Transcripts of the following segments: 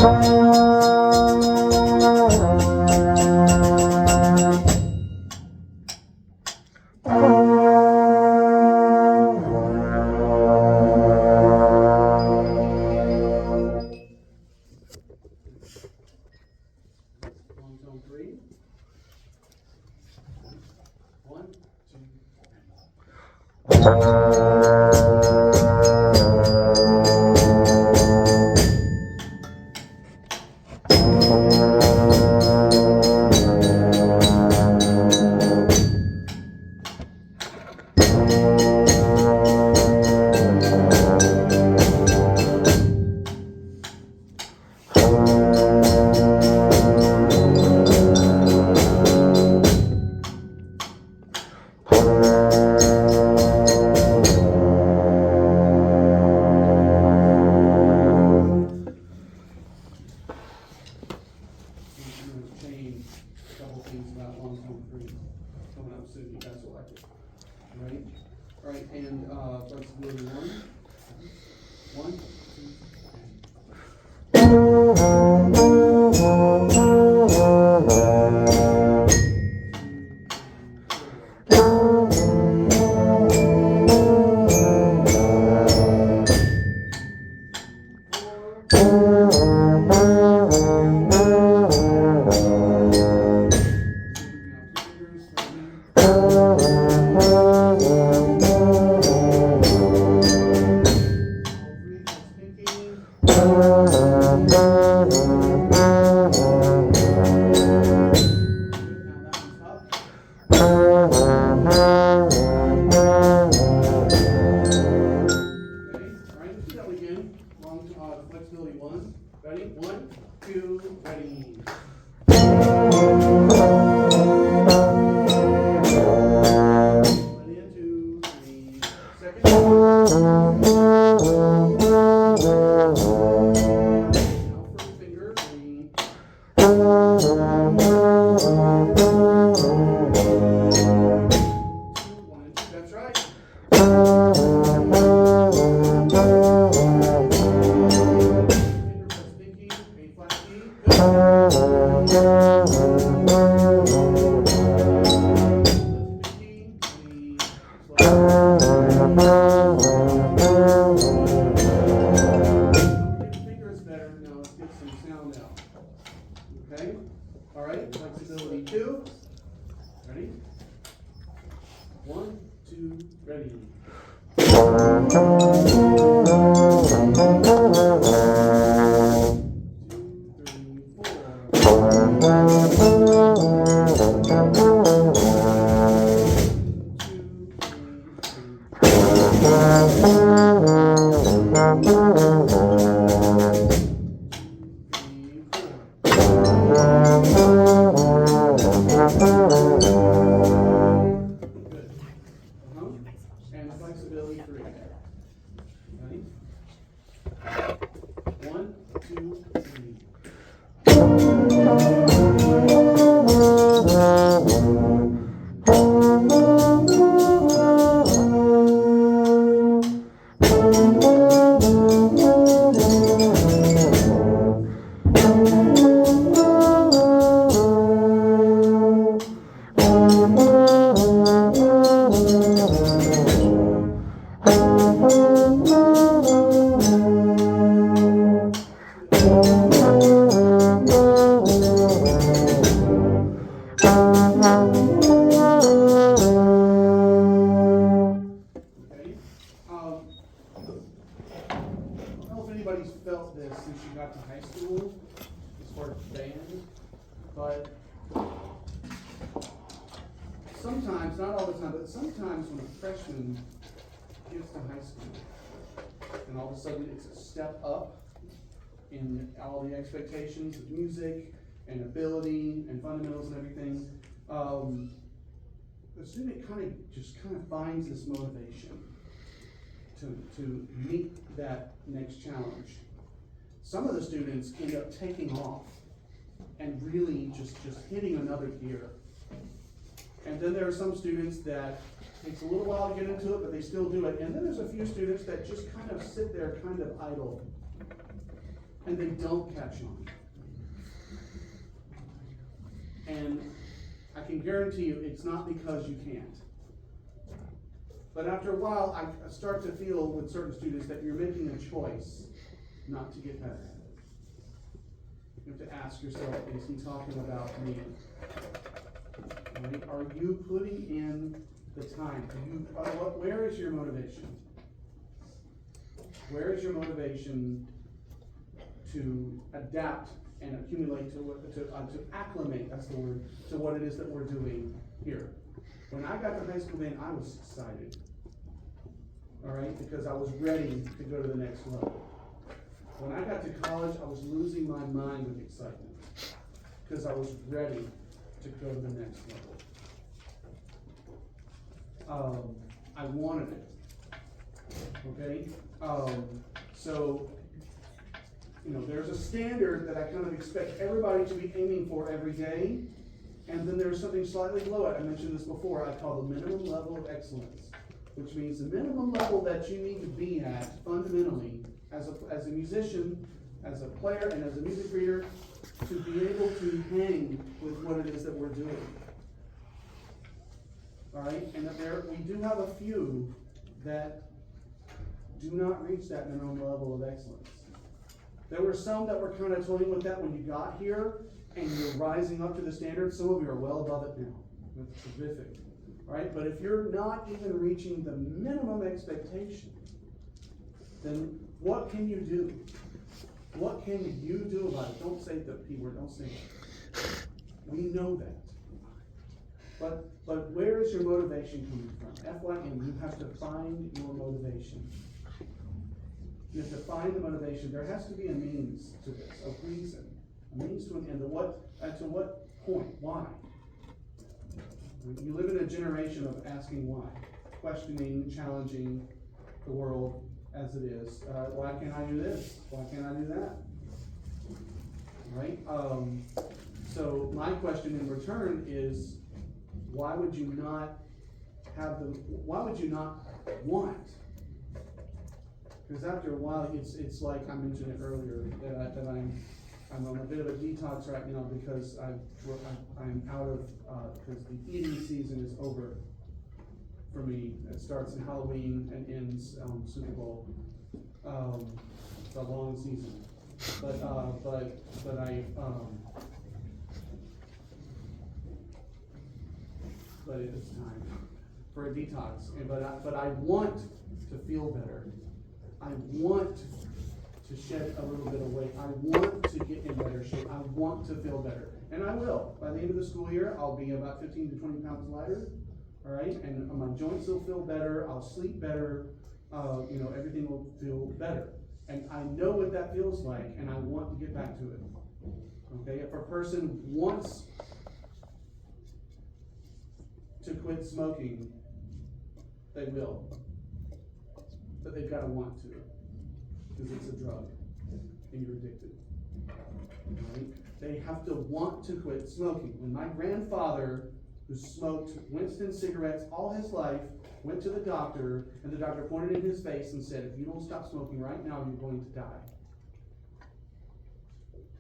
Long tone 3. 1, 2, change a couple things about long tone 3 coming up soon. You guys will like it. Right? All right, and flexibility 1. 1, 2, flexibility 1. Ready? 1, 2, ready. Ready in 2, 3. Second. Now first finger. 3. 1 and 2. That's right. Okay? Alright, flexibility 2. Ready? 1, 2, ready. 1, 2, 3. Anybody's felt this since you got to high school as far as band, but sometimes, not all the time, but sometimes when a freshman gets to high school and all of a sudden it's a step up in all the expectations of music and ability and fundamentals and everything, the student kind of finds this motivation to meet that next challenge. Some of the students end up taking off and really just hitting another gear. And then there are some students that takes a little while to get into it, but they still do it. And then there's a few students that just kind of sit there kind of idle. and they don't catch on. And I can guarantee you it's not because you can't. But after a while, I start to feel with certain students that you're making a choice not to get better at it. You have to ask yourself, is he talking about me? Right? Are you putting in the time? Where is your motivation? Where is your motivation to adapt and accumulate to acclimate, that's the word, to what it is that we're doing here? When I got to high school then, I was excited. All right, because I was ready to go to the next level. When I got to college, I was losing my mind with excitement because I was ready to go to the next level. I wanted it. Okay? So, there's a standard that I kind of expect everybody to be aiming for every day, and then there's something slightly below it. I mentioned this before. I call the minimum level of excellence, which means the minimum level that you need to be at fundamentally as a musician, as a player, and as a music reader, to be able to hang with what it is that we're doing. All right, and that we do have a few that do not reach that minimum level of excellence. There were some that were kind of toying with that when you got here, and you're rising up to the standard. Some of you are well above it now. That's terrific. Right? But if you're not even reaching the minimum expectation, then what can you do? What can you do about it? Don't say the P word, don't say it. We know that. But where is your motivation coming from? FYM, you have to find your motivation. You have to find the motivation. There has to be a means to this, a reason. A means to an end. To what point? Why? You live in a generation of asking why, questioning, challenging the world as it is. Why can't I do this? Why can't I do that? Right? So my question in return is, why would you not want? Because after a while, it's like I mentioned it earlier that I'm on a bit of a detox right now because I'm out of because the eating season is over for me. It starts in Halloween and ends Super Bowl. The long season, but it's time for a detox. But I want to feel better. I want to shed a little bit of weight. I want to get in better shape. I want to feel better. And I will. By the end of the school year, I'll be about 15 to 20 pounds lighter. All right? And my joints will feel better. I'll sleep better. Everything will feel better. And I know what that feels like, and I want to get back to it. Okay? If a person wants to quit smoking, they will. But they've got to want to. Because it's a drug, and you're addicted. Right? They have to want to quit smoking. When my grandfather, who smoked Winston cigarettes all his life, went to the doctor, and the doctor pointed in his face and said, if you don't stop smoking right now, you're going to die.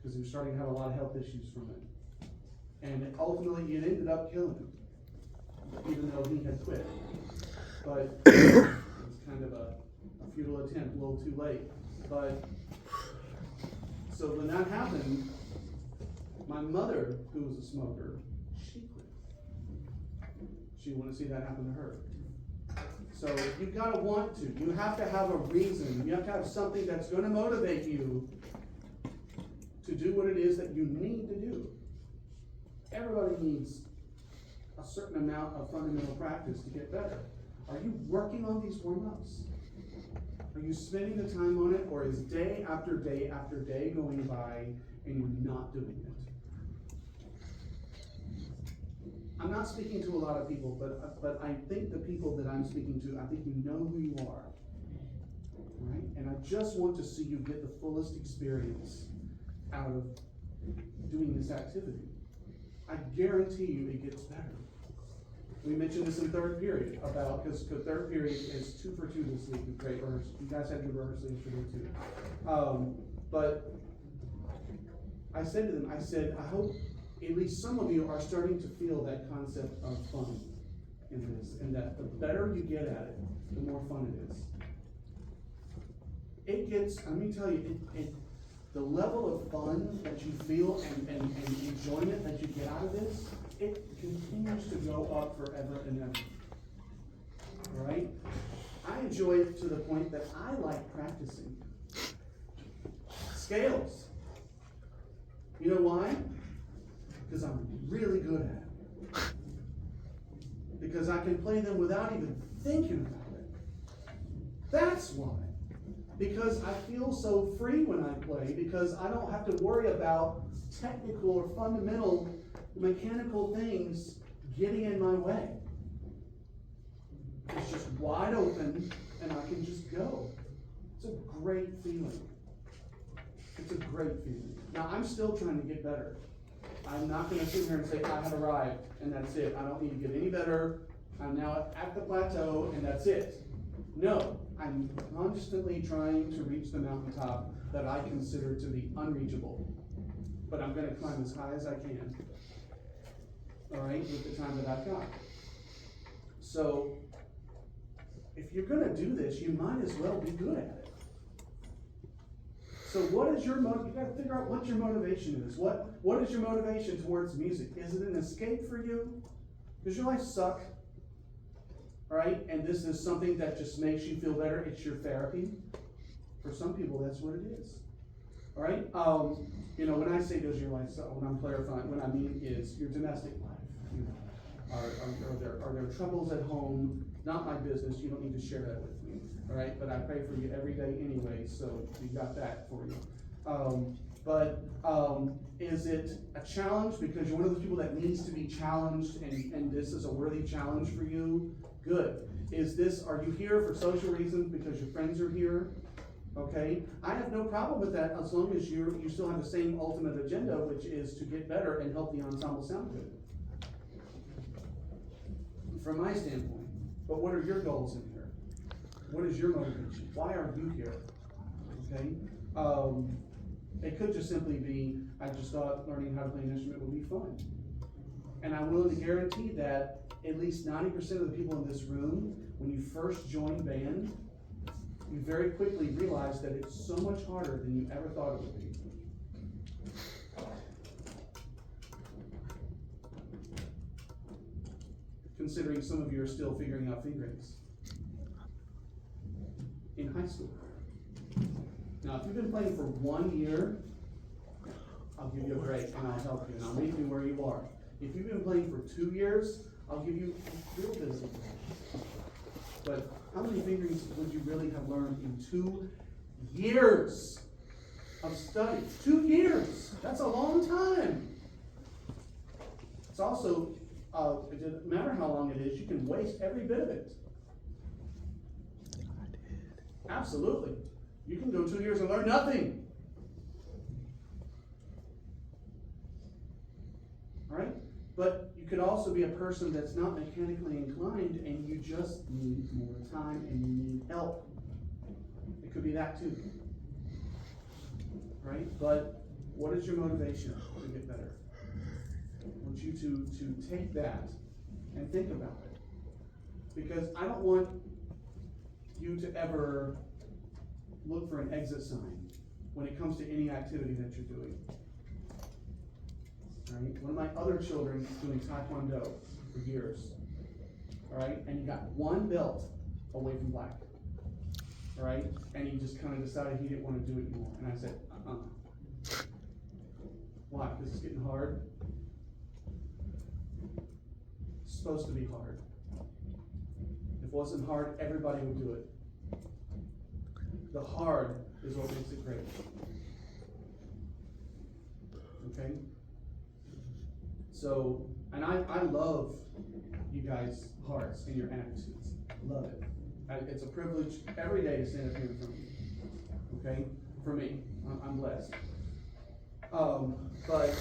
Because he was starting to have a lot of health issues from it. And ultimately, it ended up killing him, even though he had quit. But it was kind of a futile attempt, a little too late. But so when that happened, my mother, who was a smoker, she quit. She didn't want to see that happen to her. So you've got to want to. You have to have a reason. You have to have something that's going to motivate you to do what it is that you need to do. Everybody needs a certain amount of fundamental practice to get better. Are you working on these warm-ups? Are you spending the time on it, or is day after day after day going by and you're not doing it? I'm not speaking to a lot of people, but I think the people that I'm speaking to, I think you know who you are. Right? And I just want to see you get the fullest experience out of doing this activity. I guarantee you it gets better. We mentioned this in third period because third period is 2 for 2 this week with great rehearsal. You guys had good rehearsal yesterday too. But I said to them, I said, I hope at least some of you are starting to feel that concept of fun in this, and that the better you get at it, the more fun it is. It gets, let me tell you, the level of fun that you feel and enjoyment that you get out of this, it continues to go up forever and ever. All right? I enjoy it to the point that I like practicing scales. You know why? Because I'm really good at it. Because I can play them without even thinking about it. That's why. Because I feel so free when I play, because I don't have to worry about technical or fundamental mechanical things getting in my way. It's just wide open and I can just go. It's a great feeling. It's a great feeling. Now, I'm still trying to get better. I'm not going to sit here and say, I have arrived, and that's it. I don't need to get any better. I'm now at the plateau, and that's it. No, I'm constantly trying to reach the mountaintop that I consider to be unreachable. But I'm going to climb as high as I can, all right, with the time that I've got. So, if you're going to do this, you might as well be good at it. So what is your motivation? You got to figure out what your motivation is. What is your motivation towards music? Is it an escape for you? Does your life suck? All right, and this is something that just makes you feel better. It's your therapy. For some people, that's what it is. All right, you know, when I say does your life suck, when I'm clarifying, what I mean is your domestic life. You know, are there troubles at home? Not my business. You don't need to share that with me. All right, but I pray for you every day anyway, so you got that for you. Is it a challenge because you're one of those people that needs to be challenged, and this is a worthy challenge for you? Good. Are you here for social reasons because your friends are here? Okay, I have no problem with that as long as you still have the same ultimate agenda, which is to get better and help the ensemble sound good. From my standpoint. But what are your goals in here? What is your motivation? Why are you here? Okay? It could just simply be, I just thought learning how to play an instrument would be fun. And I'm willing to guarantee that at least 90% of the people in this room, when you first join band, you very quickly realize that it's so much harder than you ever thought it would be. Considering some of you are still figuring out fingerings in high school. Now, if you've been playing for 1 year, I'll give you a break and I'll help you and I'll meet you where you are. If you've been playing for 2 years, I'll give you a little bit of something. But how many fingerings would you really have learned in 2 years of study? 2 years! That's a long time. It's also, it doesn't matter how long it is, you can waste every bit of it. Absolutely. You can go 2 years and learn nothing. All right? But you could also be a person that's not mechanically inclined and you just need more time and you need help. It could be that too. Right? But what is your motivation to get better? I want you to take that and think about it. Because I don't want you to ever look for an exit sign when it comes to any activity that you're doing. Right? One of my other children is doing Taekwondo for years. All right? And he got one belt away from black. All right? And he just kind of decided he didn't want to do it anymore. And I said, Why? Because it's getting hard? It's supposed to be hard. If it wasn't hard, everybody would do it. The hard is what makes it great. Okay? So, and I love you guys' hearts and your attitudes. Love it. It's a privilege every day to stand up here in front of you. Okay? For me. I'm blessed. But